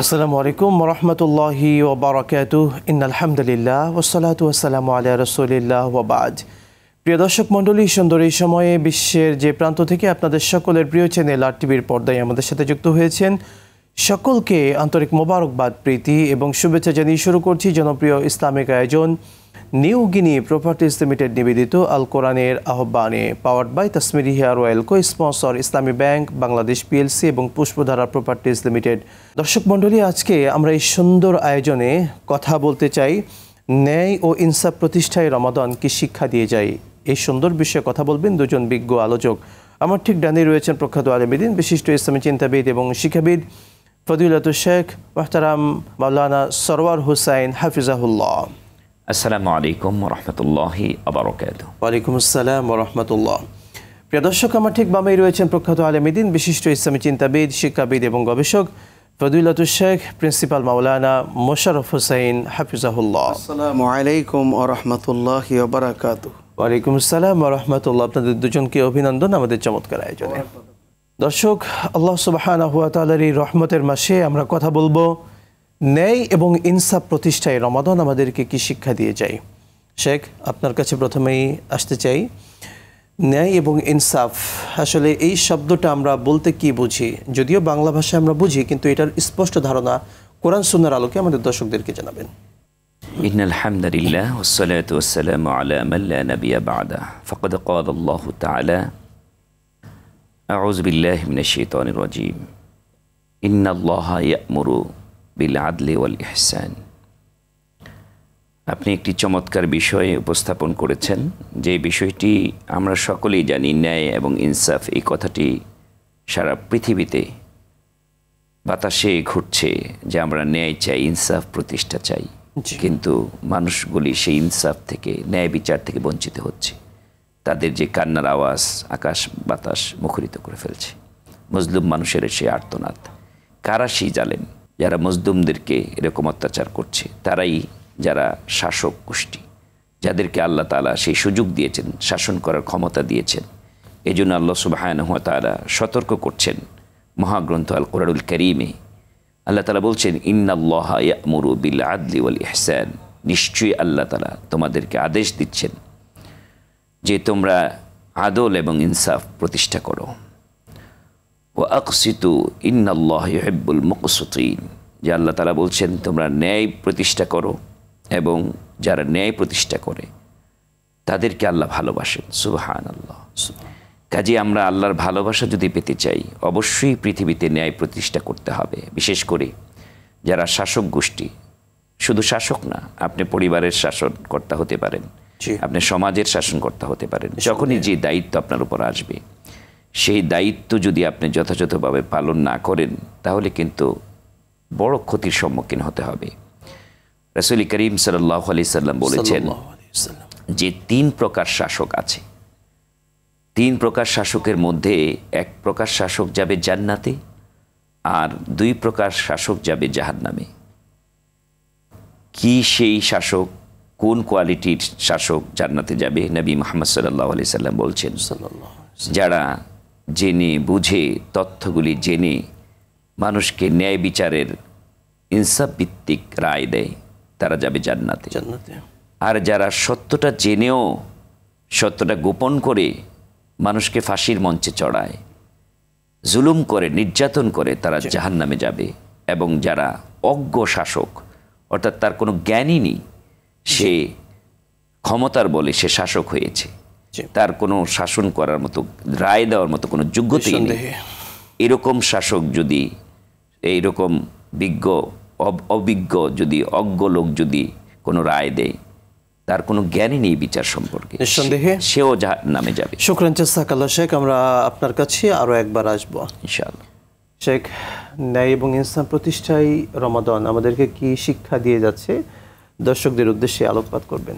আসসালামু আলাইকুম ওয়া রাহমাতুল্লাহি ওয়া বারাকাতুহু ইন্নাল হামদুলিল্লাহ ওয়াসসালাতু ওয়াসসালামু আলা রাসূলিল্লাহ ওয়া বা'দ। প্রিয় দর্শক মণ্ডলী, সুন্দর এই সময়ে বিশ্বের যে প্রান্ত থেকে আপনাদের সকলের প্রিয় চ্যানেল আর টিভির পর্দায় আমাদের সাথে যুক্ত হয়েছেন, সকলকে আন্তরিক মোবারকবাদ, প্রীতি এবং শুভেচ্ছা জানিয়ে শুরু করছি জনপ্রিয় ইসলামিক আয়োজন নিউ গিনি প্রপার্টিজ লিমিটেড নিবেদিত আল কোরআনের আহ্বানে, powered by Tasmiri hair oil, co sponsor Islami bank Bangladesh PLC এবং পুষ্পধারা প্রপার্টিজ লিমিটেড। দর্শক মণ্ডলী, আজকে আমরা এই সুন্দর আয়োজনে কথা বলতে চাই ন্যায় ও ইনসাফ প্রতিষ্ঠায় রমাদান কি শিক্ষা দিয়ে যায়। এই সুন্দর বিষয়ে কথা বলবেন দুজন বিজ্ঞ আলোচক। আমার ঠিক ডানে রয়েছেন প্রখ্যাত আলেমদ্বীন, বিশিষ্ট ইসলামী চিন্তাবিদ এবং শিক্ষাবিদ ফদিলাতুল শেখ মুহতারাম মাওলানা সরওয়ার হুসাইন হাফিজাহুল্লাহ। আসসালামু আলাইকুম ওয়া রাহমাতুল্লাহি ওয়া বারাকাতুহু। ওয়ালাইকুম আসসালাম ওয়া রাহমাতুল্লাহ। প্রিয় দর্শক, আমার ঠিক বামেই রয়েছেন প্রখ্যাত আলেমদ্বীন, বিশিষ্ট ইসলামী চিন্তাবিদ, শিক্ষাবিদ এবং গবেষক ফদিলাতুল শেখ প্রিন্সিপাল মাওলানা মোশাররফ হুসাইন হাফিজাহুল্লাহ। আসসালামু আলাইকুম ওয়া রাহমাতুল্লাহি ওয়া বারাকাতুহু। ওয়ালাইকুম আসসালাম ওয়া রাহমাতুল্লাহ। আপনাদের দুজনকে অভিনন্দন আমাদের চমৎকার আয়োজনে। দর্শক, আল্লাহ সুবহানাহু ওয়া তাআলার এই রহমতের মাসে আমরা কথা বলবো ন্যায় এবং ইনসাফ প্রতিষ্ঠায় রমাদান আমাদেরকে কি শিক্ষা দিয়ে যায়। শেখ, আপনার কাছে প্রথমেই আসতে চাই। ন্যায় এবং ইনসাফ, আসলে এই শব্দটা আমরা বলতে কি বুঝি? যদিও বাংলা ভাষায় আমরা বুঝি, কিন্তু এটার স্পষ্ট ধারণা কোরআন সুন্নাহর আলোকে আমাদের দর্শকদেরকে জানাবেন। ইন্নাল হামদুলিল্লাহ ওয়াসসালাতু ওয়াসসালামু আলা মান লা নাবিয়্যা বা'দা ফাকাদ ক্বালা আল্লাহু তাআলা আউযু বিল্লাহি মিনাশ শাইতানির রাজীম ইন্নাল্লাহা ইয়া'মুরু বিল আদলি ওয়াল ইহসান। আপনি একটি চমৎকার বিষয় উপস্থাপন করেছেন, যে বিষয়টি আমরা সকলেই জানি। ন্যায় এবং ইনসাফ, এই কথাটি সারা পৃথিবীতে বাতাসে ঘুরছে যে আমরা ন্যায় চাই, ইনসাফ প্রতিষ্ঠা চাই, কিন্তু মানুষগুলি সেই ইনসাফ থেকে, ন্যায় বিচার থেকে বঞ্চিত হচ্ছে। তাদের যে কান্নার আওয়াজ আকাশ বাতাস মুখরিত করে ফেলছে। মজলুম মানুষের সেই আর্তনাদ। কারা সেই জালেম যারা মজলুমদেরকে এরকম অত্যাচার করছে? তারাই যারা শাসক গোষ্ঠী, যাদেরকে আল্লাহ তাআলা সেই সুযোগ দিয়েছেন, শাসন করার ক্ষমতা দিয়েছেন। এই জন্য আল্লাহ সুবহানাহু ওয়া তাআলা সতর্ক করছেন মহাগ্রন্থ আল কোরআনুল কারীমে। আল্লাহ তাআলা বলছেন, ইন্নাল্লাহা ইয়া'মুরু বিল আদলি ওয়াল ইহসান। নিশ্চয়ই আল্লাহ তাআলা তোমাদেরকে আদেশ দিচ্ছেন যে তোমরা আদল এবং ইনসাফ প্রতিষ্ঠা করো। ওয়া আকসিতু ইন্নাল্লাহা ইউহিব্বুল মুকসিতিন। যে আল্লাহ তাআলা বলছেন তোমরা ন্যায় প্রতিষ্ঠা করো, এবং যারা ন্যায় প্রতিষ্ঠা করে তাদেরকে আল্লাহ ভালোবাসেন। সুবহানাল্লাহ। কাজে আমরা আল্লাহর ভালোবাসা যদি পেতে চাই, অবশ্যই পৃথিবীতে ন্যায় প্রতিষ্ঠা করতে হবে। বিশেষ করে যারা শাসক গোষ্ঠী, শুধু শাসক না, আপনি পরিবারের শাসনকর্তা হতে পারেন, আপনি সমাজের শাসনকর্তা হতে পারেন। যখনই যে দায়িত্ব আপনার উপর আসবে, সেই দায়িত্ব যদি আপনি যথাযথভাবে পালন না করেন, তাহলে কিন্তু বড় ক্ষতির সম্মুখীন হতে হবে। রাসূল করিম সাল্লাল্লাহু আলাইহি সাল্লাম বলেছেন যে 3 প্রকার শাসক আছে। 3 প্রকার শাসকের মধ্যে 1 প্রকার শাসক যাবে জান্নাতে, আর 2 প্রকার শাসক যাবে জাহান্নামে। কি সেই শাসক, কোন কোয়ালিটির শাসক জান্নাতে যাবে? নবী মুহাম্মদ সাল্লাল্লাহু আলাইহি সাল্লাম বলছেন, যারা জেনে বুঝে, তথ্যগুলি জেনে মানুষকে ন্যায় বিচারের ইনসাফ ভিত্তিক রায় দেয়, তারা যাবে জান্নাতে। আর যারা সত্যটা জেনেও সত্যটা গোপন করে মানুষকে ফাঁসির মঞ্চে চড়ায়, জুলুম করে, নির্যাতন করে, তারা জাহান্নামে যাবে। এবং যারা অজ্ঞ শাসক, অর্থাৎ তার কোনো জ্ঞানই নেই, সে ক্ষমতার বলে সে শাসক হয়েছে, তার কোনো শাসন করার মতো, রায় দেওয়ার মতো কোনো যোগ্যতাই নেই, এরকম শাসক যদি, এইরকম অভিজ্ঞ যদি, অজ্ঞ লোক যদি কোনো রায় দেয়, তার কোনো জ্ঞানই নেই বিচার সম্পর্কে, নিঃসন্দেহে সেও জাহান্নামে যাবে। শুকরান জাযাকাল্লাহ শেখ, আমরা আপনার কাছে আরও একবার আসবো ইনশাআল্লাহ। শেখ, ন্যায় এবং ইনসাফ প্রতিষ্ঠায় রমাদান আমাদেরকে কি শিক্ষা দিয়ে যাচ্ছে, দর্শকদের উদ্দেশ্যে আলোকপাত করবেন।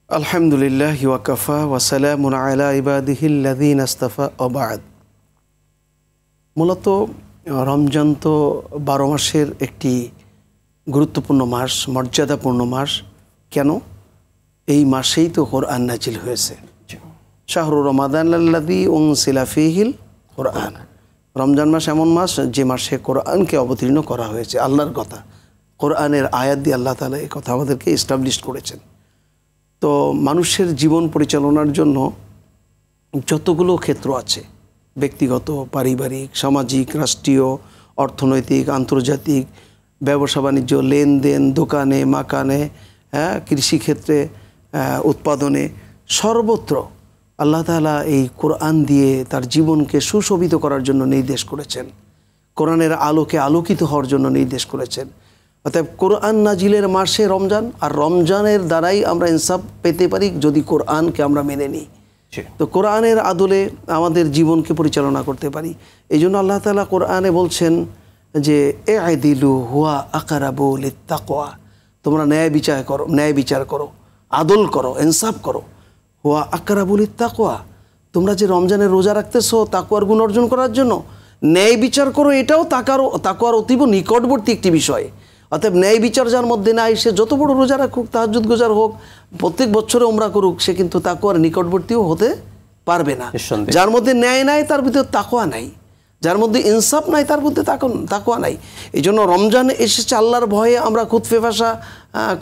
আলহামদুলিল্লাহ ওয়া কাফা ওয়া সালামুন আলা ইবাদিহিল্লাযীনা ইসতাফা ওয়া বা'দ। মূলত রমজান তো 12 মাসের একটি গুরুত্বপূর্ণ মাস, মর্যাদাপূর্ণ মাস। কেন? এই মাসেই তো কোরআন নাজিল হয়েছে। শাহরু রমাদান আল্লাযী উনজিলা ফীহিল কোরআন। রমজান মাস এমন মাস যে মাসে কোরআনকে অবতীর্ণ করা হয়েছে, আল্লাহর কথা, কোরআনের আয়াত দিয়ে আল্লাহ তাআলা এই কথা আমাদেরকে এস্টাবলিশ করেছেন। তো মানুষের জীবন পরিচালনার জন্য যতগুলো ক্ষেত্র আছে, ব্যক্তিগত, পারিবারিক, সামাজিক, রাষ্ট্রীয়, অর্থনৈতিক, আন্তর্জাতিক, ব্যবসা বাণিজ্য, লেনদেন, দোকানে মাকানে, কৃষিক্ষেত্রে, উৎপাদনে, সর্বত্র আল্লাহ তাআলা এই কোরআন দিয়ে তার জীবনকে সুশোভিত করার জন্য নির্দেশ করেছেন, কোরআনের আলোকে আলোকিত হওয়ার জন্য নির্দেশ করেছেন। অতএব কোরআন নাজিলের মাসে রমজান, আর রমজানের দ্বারাই আমরা ইনসাফ পেতে পারি যদি কোরআনকে আমরা মেনে নিই। তো কোরআনের আদলে আমাদের জীবনকে পরিচালনা করতে পারি। এই জন্য আল্লাহ তাআলা কোরআনে বলছেন যে ইআদিলু হুয়া আকরাবু লিত্তাকওয়া, তোমরা ন্যায় বিচার করো, আদল করো, ইনসাফ করো। হুয়া আকরাবু লিত্তাকওয়া, তোমরা যে রমজানের রোজা রাখতেছো তাকওয়ার গুণ অর্জন করার জন্য, ন্যায় বিচার করো, এটাও তাকওয়ার অতীব নিকটবর্তী একটি বিষয়। অতএব ন্যায় বিচার যার মধ্যে নাই, সে যত বড় রোজা রাখুক, তাহাজ্জুদ গুজার হোক, প্রত্যেক বছরে উমরা করুক, সে কিন্তু তাকওয়ার নিকটবর্তীও হতে পারবে না। যার মধ্যে ন্যায় নাই তার ভিতরে তাকওয়া নাই, যার মধ্যে ইনসাফ নাই তার মধ্যে তাকওয়া নাই। এই জন্য রমজান এসেছে, আল্লাহর ভয়ে আমরা খুতফে ভাষা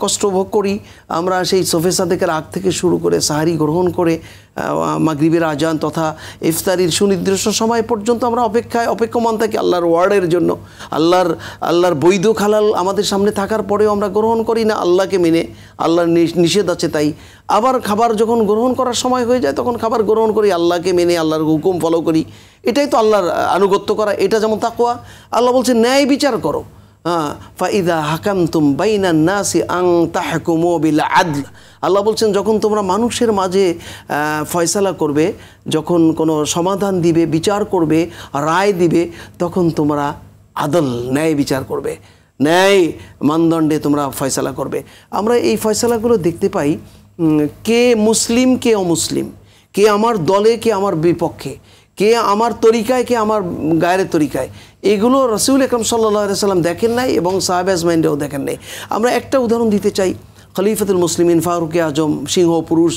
কষ্ট ভোগ করি। আমরা সেই সফে সাদেকের আগ থেকে শুরু করে সাহারি গ্রহণ করে মাগরিবের আজান তথা ইফতারির সুনির্দিষ্ট সময় পর্যন্ত আমরা অপেক্ষমান থাকি আল্লাহর ওয়ার্ডের জন্য। আল্লাহর বৈধ হালাল আমাদের সামনে থাকার পরেও আমরা গ্রহণ করি না আল্লাহকে মেনে, আল্লাহর নিষেধ আছে তাই। আবার খাবার যখন গ্রহণ করার সময় হয়ে যায় তখন খাবার গ্রহণ করি আল্লাহকে মেনে, আল্লাহর হুকুম ফলো করি। এটাই তো আল্লাহর আনুগত্য করা, এটা যেমন তাকওয়া। আল্লাহ বলছে ন্যায় বিচার করো। ফাইদা হাকামতুম বাইনান নাসি আন তাহকুমু বিল আদল, আল্লাহ বলছেন যখন তোমরা মানুষের মাঝে ফয়সালা করবে, যখন কোনো সমাধান দিবে, বিচার করবে, রায় দিবে, তখন তোমরা আদল, ন্যায় বিচার করবে, ন্যায় মানদণ্ডে তোমরা ফয়সালা করবে। আমরা এই ফয়সালাগুলো দেখতে পাই, কে মুসলিম কে অমুসলিম, কে আমার দলে কে আমার বিপক্ষে, কে আমার তরিকায় কে আমার গায়ের তরিকায়, এগুলো রাসূল আকরাম সাল্লাল্লাহু আলাইহি ওয়াসাল্লাম দেখেন নাই এবং সাহাবা আজমাইনরাও দেখেন নাই। আমরা একটা উদাহরণ দিতে চাই, খলিফাতুল মুসলিমিন ফারুক আজম, সিংহ পুরুষ,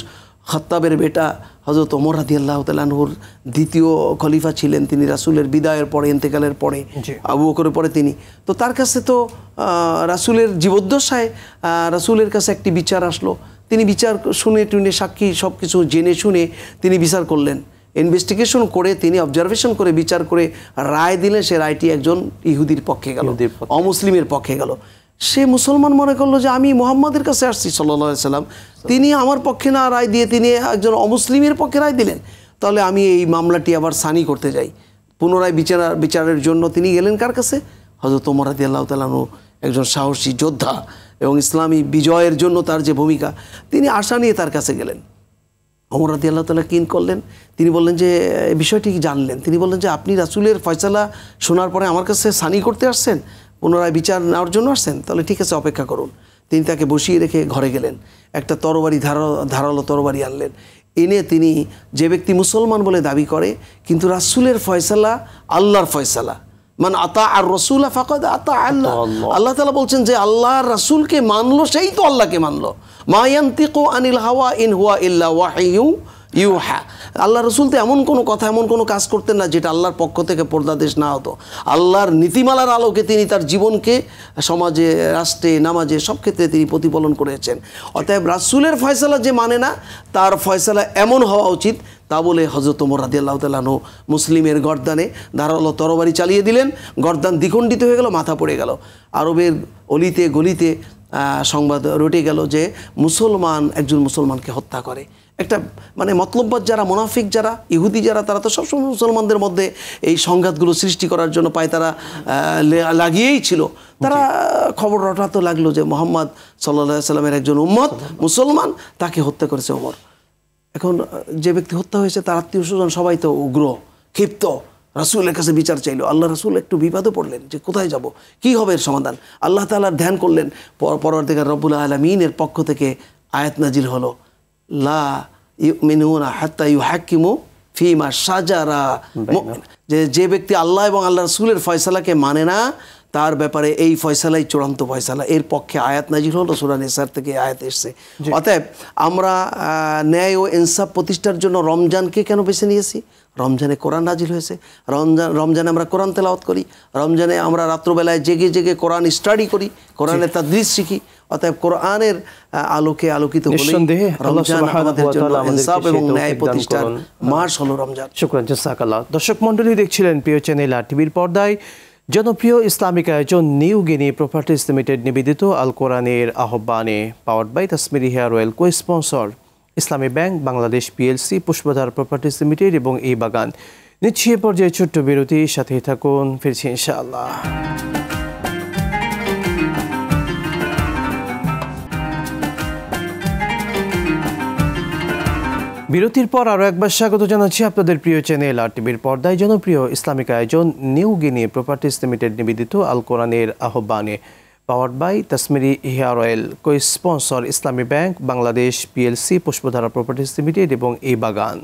খাত্তাবের বেটা হযরত ওমর রাদিয়াল্লাহু তাআলা আনহুর দ্বিতীয় খলিফা ছিলেন তিনি, রাসূলের বিদায়ের পরে, ইন্তেকালের পরে, আবু বকরের পরে তিনি। তো তার কাছে তো রাসূলের জীবদ্দশায় রাসূলের কাছে একটি বিচার আসলো, তিনি বিচার শুনে টুনে সাক্ষী সব কিছু জেনে শুনে তিনি বিচার করলেন, ইনভেস্টিগেশন করে তিনি অবজারভেশন করে বিচার করে রায় দিলেন। সে রায়টি একজন ইহুদির পক্ষে গেল, অমুসলিমের পক্ষে গেল। সে মুসলমান মনে করলো যে আমি মুহাম্মাদের কাছে আসছি সাল্লাল্লাহু আলাইহি সাল্লাম, তিনি আমার পক্ষে না রায় দিয়ে তিনি একজন অমুসলিমের পক্ষে রায় দিলেন, তাহলে আমি এই মামলাটি আবার সানি করতে যাই। পুনরায় বিচারের জন্য তিনি গেলেন কার কাছে? হযরত ওমর রাদিয়াল্লাহু তাআলা আনহু, একজন সাহসী যোদ্ধা এবং ইসলামী বিজয়ের জন্য তার যে ভূমিকা, তিনি আশা নিয়ে তার কাছে গেলেন। ওমর রাদিয়াল্লাহু তাআলা কি করলেন? তিনি বললেন যে বিষয়টি জানলেন, তিনি বললেন যে আপনি রাসূলের ফয়সালা শোনার পরে আমার কাছে সানি করতে আসছেন, পুনরায় বিচার নেওয়ার জন্য আসছেন, তাহলে ঠিক আছে অপেক্ষা করুন। তিনি তাকে বসিয়ে রেখে ঘরে গেলেন, একটা তরবারি ধারালো তরবারি আনলেন, এনে তিনি, যে ব্যক্তি মুসলমান বলে দাবি করে কিন্তু রাসূলের ফয়সালা আল্লাহর ফয়সালা, মান আতা আর রসুল ফাকাদ আতা আল্লাহ, আল্লাহ তাআলা বলছেন যে আল্লাহর রাসূলকে মানলো সেই তো আল্লাহকে মানলো। মা ইয়ানতিকু আনিল হাওয়া ইন হুয়া ইল্লা ওয়াহয়ু ইউহা, আল্লাহ রসুল তো এমন কোনো কথা, এমন কোনো কাজ করতেন না যেটা আল্লাহর পক্ষ থেকে পর্দাদেশ না হতো। আল্লাহর নীতিমালার আলোকে তিনি তার জীবনকে সমাজে, রাষ্ট্রে, নামাজে সব ক্ষেত্রে তিনি প্রতিফলন করেছেন। অতএব রাসূলের ফয়সালা যে মানে না, তার ফয়সালা এমন হওয়া উচিত, তা বলে হযরত ওমর রাদিয়াল্লাহু তাআলা আনহু মুসলিমের গর্দানে ধারালো তরবারি চালিয়ে দিলেন, গর্দান দ্বিখণ্ডিত হয়ে গেল, মাথা পড়ে গেল। আরবের অলিতে গলিতে সংবাদ রটে গেল যে মুসলমান একজন মুসলমানকে হত্যা করে। একটা মানে মতলববাজ যারা, মুনাফিক যারা, ইহুদি যারা, তারা তো সবসময় মুসলমানদের মধ্যে এই সংঘাতগুলো সৃষ্টি করার জন্য পায় তারা লাগিয়েই ছিল। তারা খবর রটাতে লাগলো যে মুহাম্মদ সাল্লাল্লাহু আলাইহি সাল্লামের একজন উম্মত মুসলমান, তাকে হত্যা করেছে ওমর। এখন যে ব্যক্তি হত্যা হয়েছে তার আত্মীয় স্বজন সবাই তো উগ্র, ক্ষিপ্ত, রাসূলের কাছে বিচার চাইলো। আল্লাহ রাসূল একটু বিপদে পড়লেন যে কোথায় যাব, কি হবে এর সমাধান। আল্লাহ তাআলার ধ্যান করলেন, পরবর্তীকার রব্বুল আলামিনের পক্ষ থেকে আয়াত নাজিল হলো, লা ইউমিনুনা হাত্তা ইউহাক্কিমু ফীমা শাজারা, যে ব্যক্তি আল্লাহ এবং আল্লাহ রাসূলের ফয়সালাকে মানে না, তার ব্যাপারে এই ফয়সালাই চূড়ান্ত ফয়সালা। এর পক্ষে আয়াত নাজিল হলো, সূরা নিসার থেকে আয়াত এসেছে। অতএব আমরা ন্যায় ও ইনসাফ প্রতিষ্ঠার জন্য রমজানকে কেন বেছে নিয়েছি? রমজানে কোরআন নাজিল হয়েছে, রমজানে আমরা কোরআন তেলাওয়াত করি, রমজানে আমরা রাত্রবেলায় জেগে জেগে কোরআন স্টাডি করি, কোরআনের তাদরিস শিখি। অতএব কোরআনের আলোকে আলোকিত হলে রমজান আমাদের জন্য ইনসাফ এবং ন্যায় প্রতিষ্ঠার মাস হলো রমজান। শুকরান, জাযাকাল্লাহ। দর্শক মণ্ডলী দেখছিলেন প্রিয় চ্যানেল আর টিভির পর্দায় জনপ্রিয় ইসলামিক আয়োজন নিউ গিনি প্রপার্টিজ লিমিটেড নিবেদিত আল কোরআনের আহ্বানে, powered by Tasmiri hair oil, co sponsor Islami bank Bangladesh PLC, Pushpadhara properties limited এবং এই বাগান। নিচ্ছি এ পর্যায়ে ছোট্ট বিরতি, সাথেই থাকুন, ফিরছি ইনশাআল্লাহ। বিরতির পর আরও একবার স্বাগত জানাচ্ছি আপনাদের প্রিয় চ্যানেল আর টিভির পর্দায় জনপ্রিয় ইসলামিক আয়োজন নিউ গিনি প্রপার্টিজ লিমিটেড নিবেদিত আল কোরআনের আহ্বানে, powered by Tasmiri hair oil, co sponsor Islami bank Bangladesh PLC, Pushpadhara properties limited এবং এই বাগান।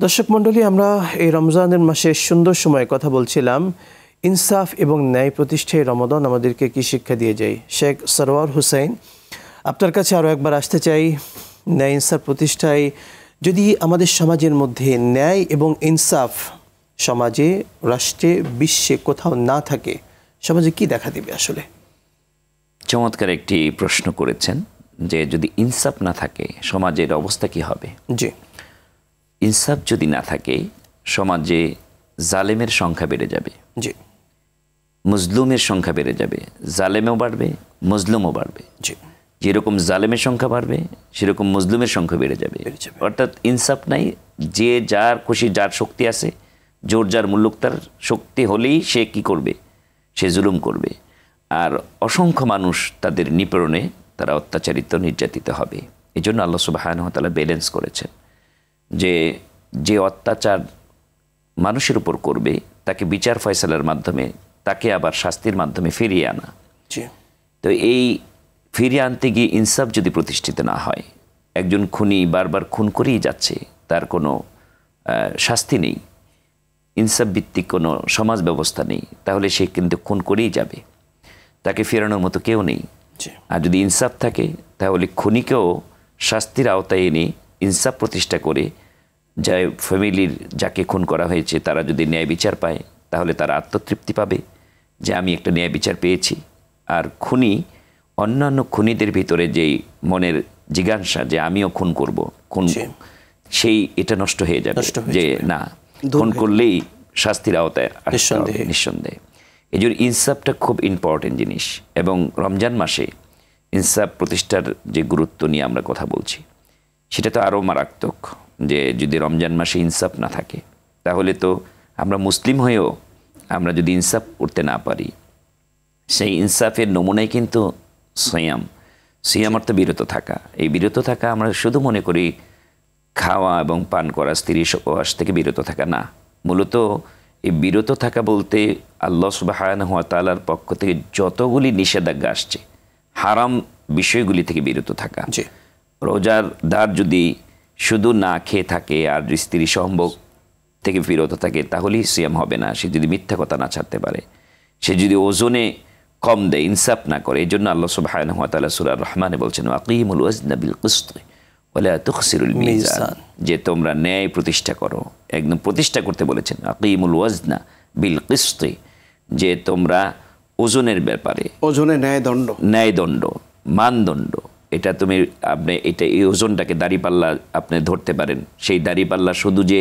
দর্শক মণ্ডলী, আমরা এই রমজানের মাসে সুন্দর সময়ে কথা বলছিলাম ইনসাফ এবং ন্যায় প্রতিষ্ঠায় রমাদান আমাদেরকে কি শিক্ষা দিয়ে যায়। শেখ সরওয়ার হুসাইন, আপনার কাছে আরও একবার আসতে চাই। ন্যায় ইনসাফ প্রতিষ্ঠায় যদি আমাদের সমাজের মধ্যে ন্যায় এবং ইনসাফ সমাজে, রাষ্ট্রে, বিশ্বে কোথাও না থাকে, সমাজে কি দেখা দিবে? আসলে চমৎকার একটি প্রশ্ন করেছেন যে যদি ইনসাফ না থাকে সমাজের অবস্থা কি হবে। জি, ইনসাফ যদি না থাকে সমাজে জালেমের সংখ্যা বেড়ে যাবে, জি, মজলুমের সংখ্যা বেড়ে যাবে, জালেমও বাড়বে, মজলুমও বাড়বে। জি, যেরকম জালেমের সংখ্যা বাড়বে সেরকম মজলুমের সংখ্যা বেড়ে যাবে। অর্থাৎ ইনসাফ নাই, যে যার খুশি, যার শক্তি আছে, জোর যার মুল্লুক তার শক্তি হলেই সে কি করবে, সে জুলুম করবে। আর অসংখ্য মানুষ তাদের নিপীড়নে তারা অত্যাচারিত, নির্যাতিত হবে। এই জন্য আল্লাহ সুবহানাহু ওয়া তাআলা ব্যালেন্স করেছেন যে যে অত্যাচার মানুষের উপর করবে তাকে বিচার ফয়সালার মাধ্যমে, তাকে আবার শাস্তির মাধ্যমে ফিরিয়ে আনা। তো এই ফিরিয়ে আনতে গিয়ে ইনসাফ যদি প্রতিষ্ঠিত না হয়, একজন খুনি বারবার খুন করেই যাচ্ছে, তার কোনো শাস্তি নেই, ইনসাফ ভিত্তিক কোনো সমাজ ব্যবস্থা নেই, তাহলে সে কিন্তু খুন করেই যাবে, তাকে ফেরানোর মতো কেউ নেই। আর যদি ইনসাফ থাকে তাহলে খুনিকেও শাস্তির আওতায় এনে ইনসাফ প্রতিষ্ঠা করে, যা ফ্যামিলির যাকে খুন করা হয়েছে তারা যদি ন্যায় বিচার পায় তাহলে তারা আত্মতৃপ্তি পাবে যে আমি একটা ন্যায় বিচার পেয়েছি। আর খুনি অন্যান্য খুনিদের ভিতরে যেই মনের জিজ্ঞাসা যে আমিও খুন করব, খুন, সেই এটা নষ্ট হয়ে যাবে যে না, খুন করলেই শাস্তির আওতায় নিঃসন্দেহে। এই জন্য ইনসাফটা খুব ইম্পর্টেন্ট জিনিস। এবং রমজান মাসে ইনসাফ প্রতিষ্ঠার যে গুরুত্ব নিয়ে আমরা কথা বলছি সেটা তো আরও মারাত্মক। যে যদি রমজান মাসে ইনসাফ না থাকে তাহলে তো আমরা মুসলিম হয়েও আমরা যদি ইনসাফ করতে না পারি, সেই ইনসাফের নমুনাই কিন্তু সিয়াম অর্থ বিরত থাকা। এই বিরত থাকা আমরা শুধু মনে করি খাওয়া এবং পান করা, স্ত্রী সহবাস থেকে বিরত থাকা না। মূলত এই বিরত থাকা বলতে আল্লাহ সুবহানাহু ওয়া তাআলার পক্ষ থেকে যতগুলি নিষেধাজ্ঞা আসছে, হারাম বিষয়গুলি থেকে বিরত থাকা। রোজার দার যদি শুধু না খেয়ে থাকে আর স্ত্রী সম্ভোগ থেকে বিরত থাকে তাহলেই সিয়াম হবে না। সে যদি মিথ্যা কথা না ছাড়তে পারে, সে যদি ওজনে কম দেয়, ইনসাফ না করে। এই জন্য আল্লাহ সুবহানাহু ওয়া তাআলা সূরা রহমানে বলছেন আকিমুল ওয়াজনা বিল কিসত ওয়ালা তুখসিরুল মিজান, যে তোমরা ন্যায় প্রতিষ্ঠা করো। একদম প্রতিষ্ঠা করতে বলেছেন, আকিমুল ওয়াজনা বিল কিসত, যে তোমরা ওজনের ব্যাপারে, ওজনে ন্যায়দণ্ড, মানদণ্ড, এটা তুমি আপনি এটা এই ওজনটাকে দাড়িপাল্লা আপনি ধরতে পারেন। সেই দাড়িপাল্লা শুধু যে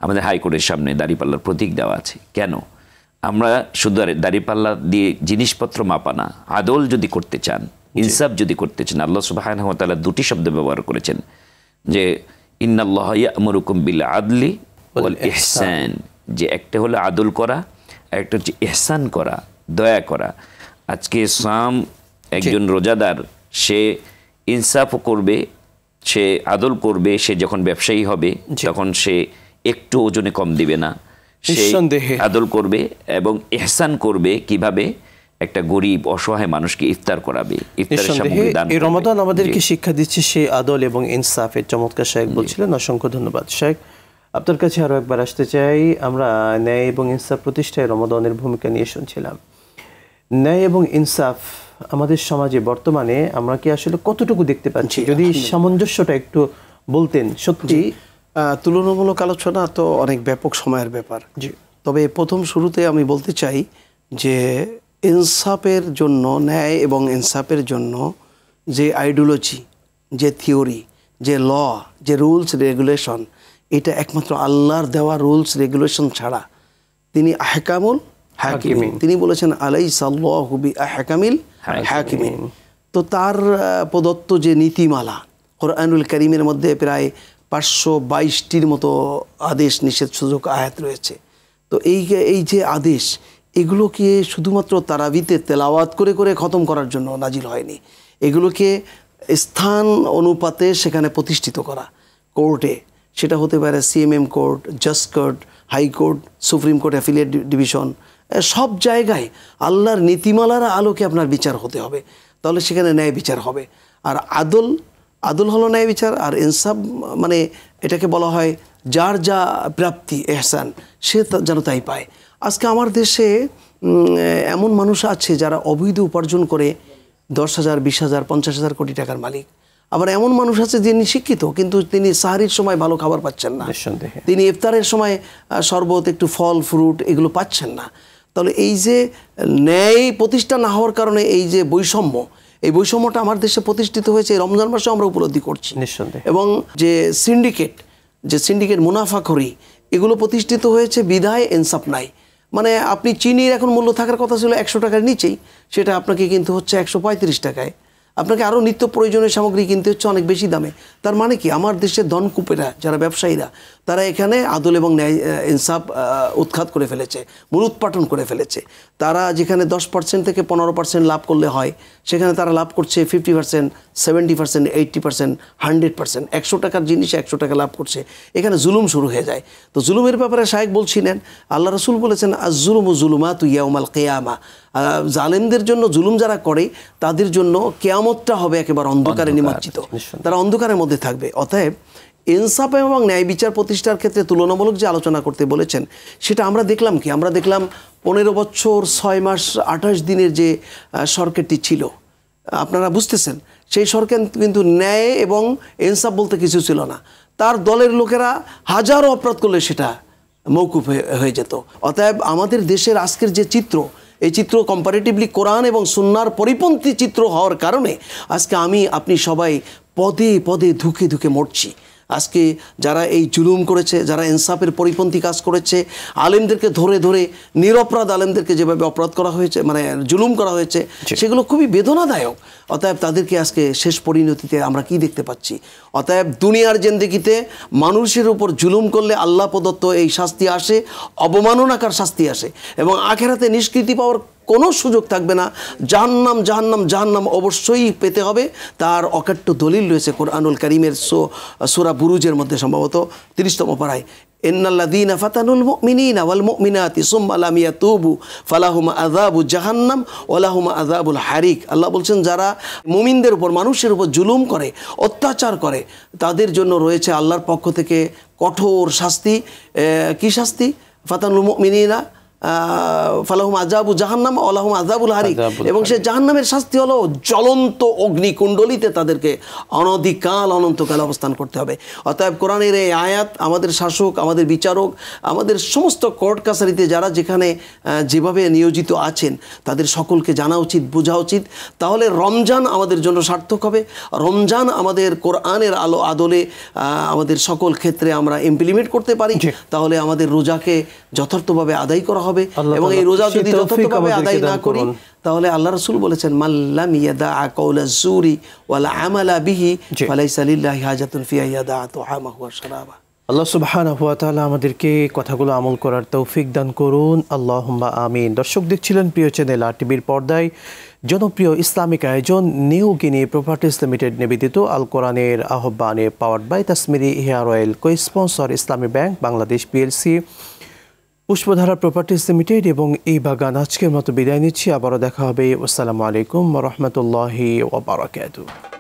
আমাদের হাইকোর্টের সামনে দাড়িপাল্লার প্রতীক দেওয়া আছে, কেন আমরা শুধু দাড়িপাল্লা দিয়ে জিনিসপত্র মাপা না, আদল যদি করতে চান, ইনসাফ যদি করতে চান, আল্লাহ সুবহানাহু ওয়া তাআলা দুটি শব্দ ব্যবহার করেছেন যে ইন্নাল্লাহা ইয়া'মুরুকুম বিল আদলি ওয়াল ইহসান, যে একটা হলো আদল করা, আর একটা হচ্ছে ইহসান করা, দয়া করা। আজকে সাম একজন রোজাদার সে ইনসাফও করবে, সে আদল করবে, সে যখন ব্যবসায়ী হবে তখন সে একটু ওজনে কম দিবে না, সে আদল করবে এবং ইহসান করবে। কিভাবে? একটা গরিব অসহায় মানুষকে ইফতার করাবে, ইফতারের সামগ্রী দান করবে। রমাদান আমাদেরকে শিক্ষা দিচ্ছে সেই আদল এবং ইনসাফের। চমৎকার শেখ বলছিলেন, অসংখ্য ধন্যবাদ শেখ। আপনার কাছে আরও একবার আসতে চাই। আমরা ন্যায় এবং ইনসাফ প্রতিষ্ঠায় রমাদানের ভূমিকা নিয়ে শুনছিলাম। ন্যায় এবং ইনসাফ আমাদের সমাজে বর্তমানে আমরা কি আসলে কতটুকু দেখতে পাচ্ছি? যদি সামঞ্জস্যটা একটু বলতেন। সত্যি তুলনামূলক আলোচনা তো অনেক ব্যাপক সময়ের ব্যাপার। জি। তবে প্রথম শুরুতে আমি বলতে চাই যে ইনসাফের জন্য, ন্যায় এবং ইনসাফের জন্য যে আইডিওলজি, যে থিওরি, যে ল, যে রুলস রেগুলেশন, এটা একমাত্র আল্লাহর দেওয়া রুলস রেগুলেশন ছাড়া, তিনি আহকামুল হাকিমিন, তিনি বলেছেন আলাইসাল্লাহু বিআহকামিল হাকিমিন। তো তার প্রদত্ত যে নীতিমালা, কোরআনুল কারীমের মধ্যে প্রায় 522টির মতো আদেশ নিষেধ সূচক আয়াত রয়েছে। তো এই যে আদেশ, এগুলোকে শুধুমাত্র তারাবিতে তেলাওয়াত করে করে খতম করার জন্য নাজিল হয়নি, এগুলোকে স্থান অনুপাতে সেখানে প্রতিষ্ঠিত করা। কোর্টে, সেটা হতে পারে সিএমএম কোর্ট, জাজ court, high court, supreme court affiliate division, সব জায়গায় আল্লাহর নীতিমালার আলোকে আপনার বিচার হতে হবে, তাহলে সেখানে ন্যায় বিচার হবে। আর আদল হলো ন্যায় বিচার। আর ইনসাফ মানে এটাকে বলা হয় যার যা প্রাপ্তি, এহসান, সে যেন তাই পায়। আজকে আমার দেশে এমন মানুষ আছে যারা অবৈধ উপার্জন করে 10,000, 20,000, 50,000 কোটি টাকার মালিক। আবার এমন মানুষ আছে যিনি শিক্ষিত, কিন্তু তিনি সাহারির সময় ভালো খাবার পাচ্ছেন না, তিনি ইফতারের সময় শরবত, একটু ফল ফ্রুট এগুলো পাচ্ছেন না। তাহলে এই যে ন্যায় প্রতিষ্ঠা না হওয়ার কারণে এই যে বৈষম্য, এই বৈষম্যটা আমার দেশে প্রতিষ্ঠিত হয়েছে এই রমজান মাসে আমরা উপলব্ধি করছি। এবং যে সিন্ডিকেট মুনাফাখোরি, এগুলো প্রতিষ্ঠিত হয়েছে বিধায় ইনসাফ নাই। মানে আপনি চিনির এখন মূল্য থাকার কথা ছিল 100 টাকার নিচেই, সেটা আপনাকে কিনতে হচ্ছে 135 টাকায়। আপনাকে আরও নিত্য প্রয়োজনীয় সামগ্রী কিনতে হচ্ছে অনেক বেশি দামে। তার মানে কি, আমার দেশের ধনকূপেরা, যারা ব্যবসায়ীরা, তারা এখানে আদল এবং ন্যায় ইনসাফ উৎখাত করে ফেলেছে, মূলোৎপাটন করে ফেলেছে। তারা যেখানে 10% থেকে 15% লাভ করলে হয়, সেখানে তারা লাভ করছে 50%, 70%, 80%, 100%। 100 টাকার জিনিসে 100 টাকা লাভ করছে, এখানে জুলুম শুরু হয়ে যায়। তো জুলুমের ব্যাপারে শায়েখ বলছিলেন, আল্লাহ রাসূল বলেছেন আয-যুলমু যুলুমাতু ইয়াউমাল কিয়ামা, জালেমদের জন্য, জুলুম যারা করে তাদের জন্য কিয়ামতটা হবে একেবারে অন্ধকারে নিমজ্জিত, তারা অন্ধকারের মধ্যে থাকবে। অতএব ইনসাফ এবং ন্যায় বিচার প্রতিষ্ঠার ক্ষেত্রে তুলনামূলক যে আলোচনা করতে বলেছেন, সেটা আমরা দেখলাম কি, আমরা দেখলাম 15 বছর 6 মাস 28 দিনের যে সরকারটি ছিল, আপনারা বুঝতেছেন, সেই সরকার কিন্তু ন্যায় এবং ইনসাফ বলতে কিছু ছিল না। তার দলের লোকেরা হাজারো অপরাধ করলে সেটা মওকুফ হয়ে যেত। অতএব আমাদের দেশের আজকের যে চিত্র, এই চিত্র কম্পারেটিভলি কোরআন এবং সুন্নাহর পরিপন্থী চিত্র হওয়ার কারণে আজকে আপনি সবাই পদে পদে ধুকে ধুকে মরছি। আজকে যারা এই জুলুম করেছে, যারা ইনসাফের পরিপন্থী কাজ করেছে, আলেমদেরকে ধরে ধরে, নিরপরাধ আলেমদেরকে যেভাবে অপরাধ করা হয়েছে, মানে জুলুম করা হয়েছে, সেগুলো খুবই বেদনাদায়ক। অতএব তাদেরকে আজকে শেষ পরিণতিতে আমরা কি দেখতে পাচ্ছি? অতএব দুনিয়ার জিন্দেগিতে মানুষের উপর জুলুম করলে আল্লাহ প্রদত্ত এই শাস্তি আসে, অবমাননাকার শাস্তি আসে, এবং আখেরাতে নিষ্কৃতি পাওয়ার কোনো সুযোগ থাকবে না। জাহান্নাম জাহান্নাম জাহান্নাম অবশ্যই পেতে হবে। তার অকাট্য দলিল রয়েছে কোরআনুল কারীমের সূরা বুরুজের মধ্যে, সম্ভবত 30তম পারায়, ইন্নাল্লাযীনা ফাতানুল মুমিনিনা ওয়াল মুমিনাতি সুম্মা লাম ইয়াতুবু ফালাহুম আযাবু জাহান্নাম ওয়া লাহুম আযাবুল হারিক। আল্লাহ বলছেন, যারা মুমিনদের উপর, মানুষের উপর জুলুম করে, অত্যাচার করে, তাদের জন্য রয়েছে আল্লাহর পক্ষ থেকে কঠোর শাস্তি। কি শাস্তি? ফাতানুল মুমিনিনা ফালাহুম আযাবু জাহান্নাম ওয়া লাহুম আযাবুল হারিক। এবং সে জাহান্নামের শাস্তি হলো জ্বলন্ত অগ্নিকুণ্ডলিতে তাদেরকে অনন্তকাল অবস্থান করতে হবে। অতএব কোরআনের এই আয়াত আমাদের শাসক, আমাদের বিচারক, আমাদের সমস্ত কোর্ট কাছারিতে যারা যেখানে যেভাবে নিয়োজিত আছেন, তাদের সকলকে জানা উচিত, বোঝা উচিত। তাহলে রমজান আমাদের জন্য সার্থক হবে। রমজান আমাদের কোরআনের আদলে আমাদের সকল ক্ষেত্রে আমরা ইমপ্লিমেন্ট করতে পারি। তাহলে আমাদের রোজাকে যথার্থভাবে আদায় করা হবে। এবং এই রোজা যদি যথার্থভাবে আদায় না করি, তাহলে আল্লাহ রাসূল বলেছেন, মাল্লাম ইয়াদা কাওলা যুরি ওয়াল আমালা বিহি ফালাইসা লিল্লাহি হাজাতুন ফি ইয়াদা তুআমাহু ওয়া শারাবা। আল্লাহ সুবহানাহু ওয়া তাআলা আমাদেরকে কথাগুলো আমল করার তৌফিক দান করুন, আল্লাহুম্মা আমিন। দর্শক দেখছিলেন প্রিয় চ্যানেল RTVর পর্দায় জনপ্রিয় ইসলামিক আয়োজন নিউ গিনি প্রপার্টিজ লিমিটেড নিবেদিত আল কোরআনের আহ্বানে, powered by Tasmiri hair oil, co sponsor Islami bank Bangladesh PLC, Pushpadhara properties limited এবং এই বাগান। আজকের মতো বিদায় নিচ্ছি, আবারও দেখা হবে। আসসালামু আলাইকুম ওয়া রাহমাতুল্লাহি ওয়া বারাকাতুহু।